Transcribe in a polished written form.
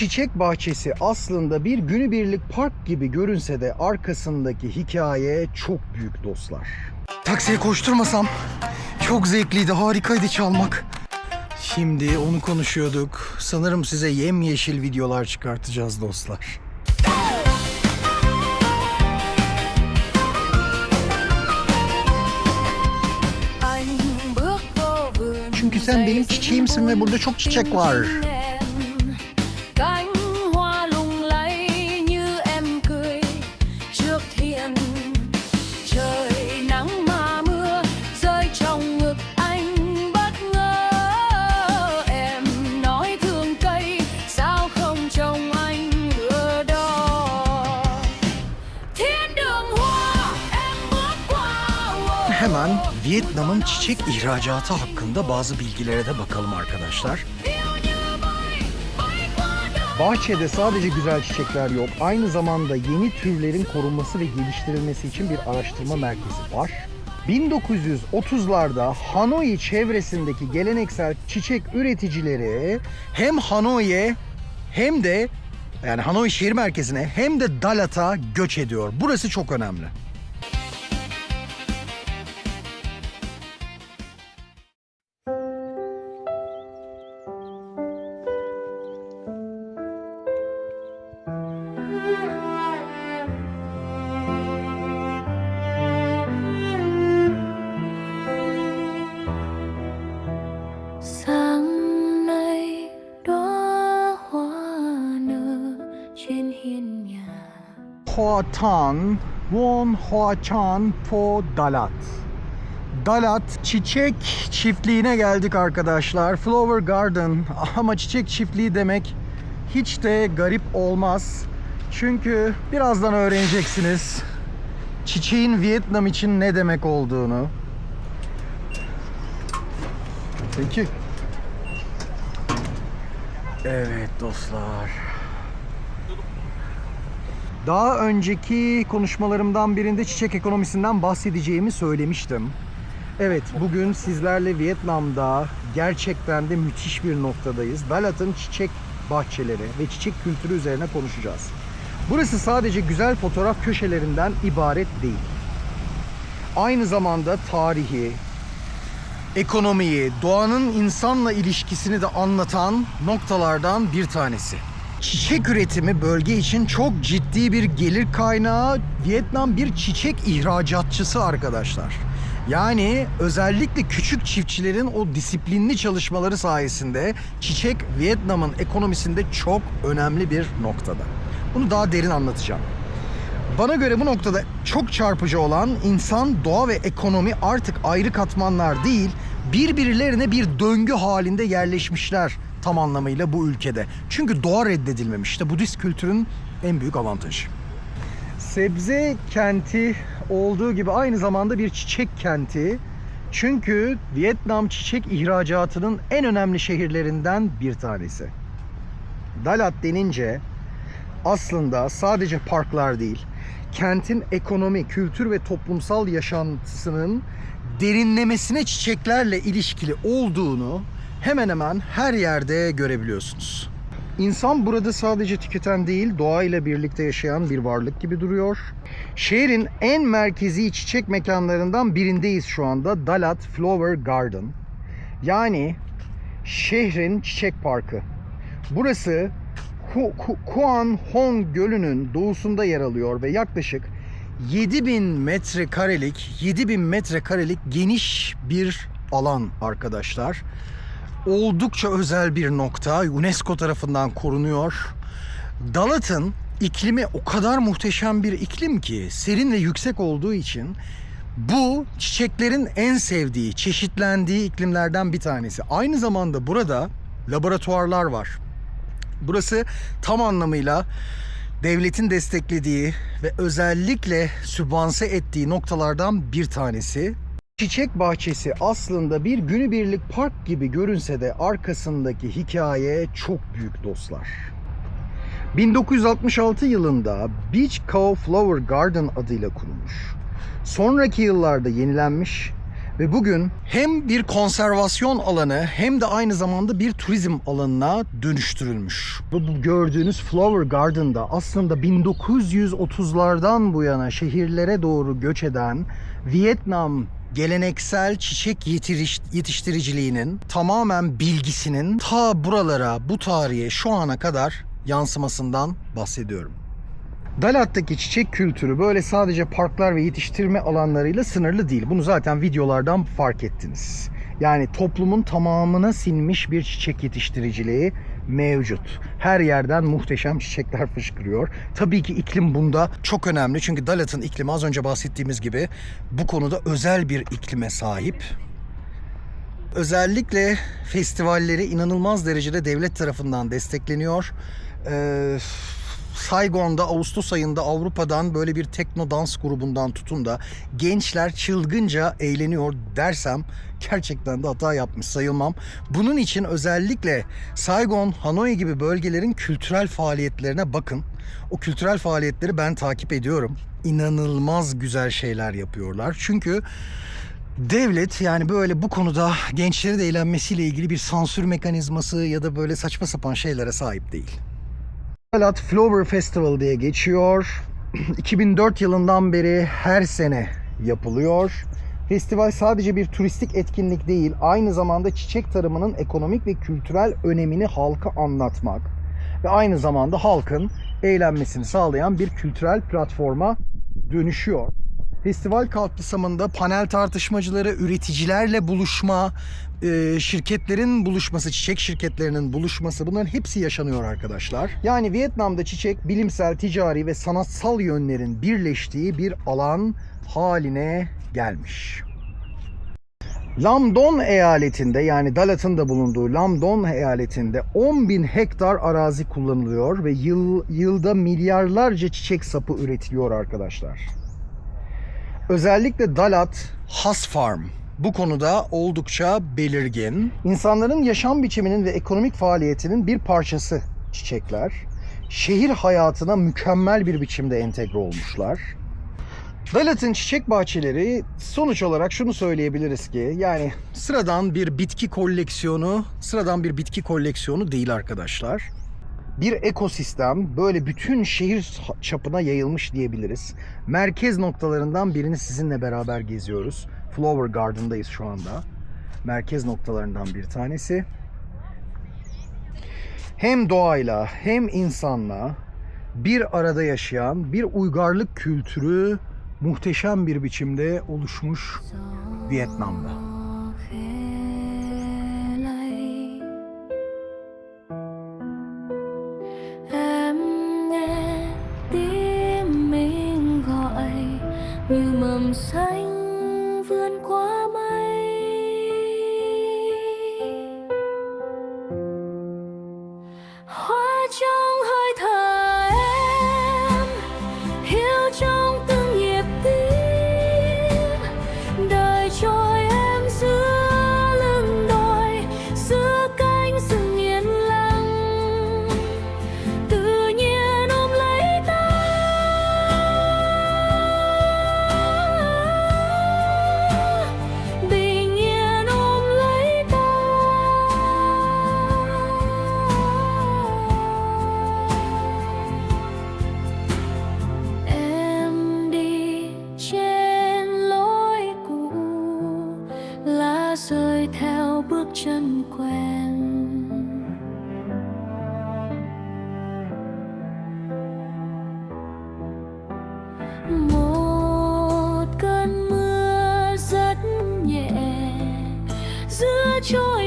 Çiçek bahçesi aslında bir günübirlik park gibi görünse de arkasındaki hikaye çok büyük dostlar. Taksiye koşturmasam çok zevkliydi, harikaydı çalmak. Şimdi onu konuşuyorduk. Sanırım size yemyeşil videolar çıkartacağız dostlar. Çünkü sen benim çiçeğimsin ve burada çok çiçek var. Hemen Vietnam'ın çiçek ihracatı hakkında bazı bilgilere de bakalım arkadaşlar. Bahçede sadece güzel çiçekler yok, aynı zamanda yeni türlerin korunması ve geliştirilmesi için bir araştırma merkezi var. 1930'larda Hanoi çevresindeki geleneksel çiçek üreticileri hem Hanoi'ye hem de yani Hanoi şehir merkezine hem de Dalat'a göç ediyor. Burası çok önemli. Hoa Tan, Won Hoa Chan Po Dalat. Dalat çiçek çiftliğine geldik arkadaşlar. Flower Garden ama çiçek çiftliği demek hiç de garip olmaz. Çünkü birazdan öğreneceksiniz çiçeğin Vietnam için ne demek olduğunu. Peki. Evet dostlar. Daha önceki konuşmalarımdan birinde çiçek ekonomisinden bahsedeceğimi söylemiştim. Evet, bugün sizlerle Vietnam'da gerçekten de müthiş bir noktadayız. Dalat'ın çiçek bahçeleri ve çiçek kültürü üzerine konuşacağız. Burası sadece güzel fotoğraf köşelerinden ibaret değil. Aynı zamanda tarihi, ekonomiyi, doğanın insanla ilişkisini de anlatan noktalardan bir tanesi. Çiçek üretimi bölge için çok ciddi bir gelir kaynağı. Vietnam bir çiçek ihracatçısı arkadaşlar. Yani özellikle küçük çiftçilerin o disiplinli çalışmaları sayesinde çiçek Vietnam'ın ekonomisinde çok önemli bir noktada. Bunu daha derin anlatacağım. Bana göre bu noktada çok çarpıcı olan insan, doğa ve ekonomi artık ayrı katmanlar değil, birbirlerine bir döngü halinde yerleşmişler tam anlamıyla bu ülkede. Çünkü doğa reddedilmemiş. İşte Budist kültürün en büyük avantajı. Sebze kenti olduğu gibi aynı zamanda bir çiçek kenti. Çünkü Vietnam çiçek ihracatının en önemli şehirlerinden bir tanesi. Dalat denince aslında sadece parklar değil, kentin ekonomi, kültür ve toplumsal yaşantısının derinlemesine çiçeklerle ilişkili olduğunu hemen hemen her yerde görebiliyorsunuz. İnsan burada sadece tüketen değil, doğayla birlikte yaşayan bir varlık gibi duruyor. Şehrin en merkezi çiçek mekanlarından birindeyiz şu anda. Dalat Flower Garden. Yani şehrin çiçek parkı. Burası Quang Hong Gölü'nün doğusunda yer alıyor ve yaklaşık 7000 metrekarelik geniş bir alan arkadaşlar. Oldukça özel bir nokta. UNESCO tarafından korunuyor. Dalat'ın iklimi o kadar muhteşem bir iklim ki, serin ve yüksek olduğu için bu çiçeklerin en sevdiği, çeşitlendiği iklimlerden bir tanesi. Aynı zamanda burada laboratuvarlar var. Burası tam anlamıyla devletin desteklediği ve özellikle sübvanse ettiği noktalardan bir tanesi. Çiçek bahçesi aslında bir günübirlik park gibi görünse de arkasındaki hikaye çok büyük dostlar. 1966 yılında Beach Cove Flower Garden adıyla kurulmuş. Sonraki yıllarda yenilenmiş Ve bugün hem bir konservasyon alanı hem de aynı zamanda bir turizm alanına dönüştürülmüş. Bu gördüğünüz Flower Garden'da aslında 1930'lardan bu yana şehirlere doğru göç eden Vietnam geleneksel çiçek yetiştiriciliğinin tamamen bilgisinin ta buralara, bu tarihe, şu ana kadar yansımasından bahsediyorum. Dalat'taki çiçek kültürü böyle sadece parklar ve yetiştirme alanlarıyla sınırlı değil. Bunu zaten videolardan fark ettiniz. Yani toplumun tamamına sinmiş bir çiçek yetiştiriciliği mevcut. Her yerden muhteşem çiçekler fışkırıyor. Tabii ki iklim bunda çok önemli. Çünkü Dalat'ın iklimi az önce bahsettiğimiz gibi bu konuda özel bir iklime sahip. Özellikle festivalleri inanılmaz derecede devlet tarafından destekleniyor. Saigon'da Ağustos ayında Avrupa'dan böyle bir tekno dans grubundan tutun da gençler çılgınca eğleniyor dersem gerçekten de hata yapmış sayılmam. Bunun için özellikle Saigon, Hanoi gibi bölgelerin kültürel faaliyetlerine bakın. O kültürel faaliyetleri ben takip ediyorum. İnanılmaz güzel şeyler yapıyorlar. Çünkü devlet yani böyle bu konuda gençlerin de eğlenmesiyle ilgili bir sansür mekanizması ya da böyle saçma sapan şeylere sahip değil. Dalat Flower Festival diye geçiyor. 2004 yılından beri her sene yapılıyor. Festival sadece bir turistik etkinlik değil, aynı zamanda çiçek tarımının ekonomik ve kültürel önemini halka anlatmak ve aynı zamanda halkın eğlenmesini sağlayan bir kültürel platforma dönüşüyor. Festival kapsamında panel tartışmacıları, üreticilerle buluşma, şirketlerin buluşması, çiçek şirketlerinin buluşması, bunların hepsi yaşanıyor arkadaşlar. Yani Vietnam'da çiçek bilimsel, ticari ve sanatsal yönlerin birleştiği bir alan haline gelmiş. Lam Don eyaletinde, yani Dalat'ın da bulunduğu Lam Don eyaletinde 10.000 hektar arazi kullanılıyor ve yılda milyarlarca çiçek sapı üretiliyor arkadaşlar. Özellikle Dalat Has Farm bu konuda oldukça belirgin. İnsanların yaşam biçiminin ve ekonomik faaliyetinin bir parçası çiçekler. Şehir hayatına mükemmel bir biçimde entegre olmuşlar. Dalat'ın çiçek bahçeleri sonuç olarak şunu söyleyebiliriz ki yani sıradan bir bitki koleksiyonu değil arkadaşlar. Bir ekosistem böyle bütün şehir çapına yayılmış diyebiliriz. Merkez noktalarından birini sizinle beraber geziyoruz. Flower Garden'dayız şu anda. Merkez noktalarından bir tanesi. Hem doğayla hem insanla bir arada yaşayan bir uygarlık kültürü muhteşem bir biçimde oluşmuş Vietnam'da. Như mầm xanh vươn qua mây, hoa trong hơi thở em, hiu trong từng nhịp tim, đời trôi em giữa lưng đồi, giữa cánh rừng yên lặng, tự nhiên ôm lấy ta. Rơi theo bước chân quen, một cơn mưa rất nhẹ giữa trôi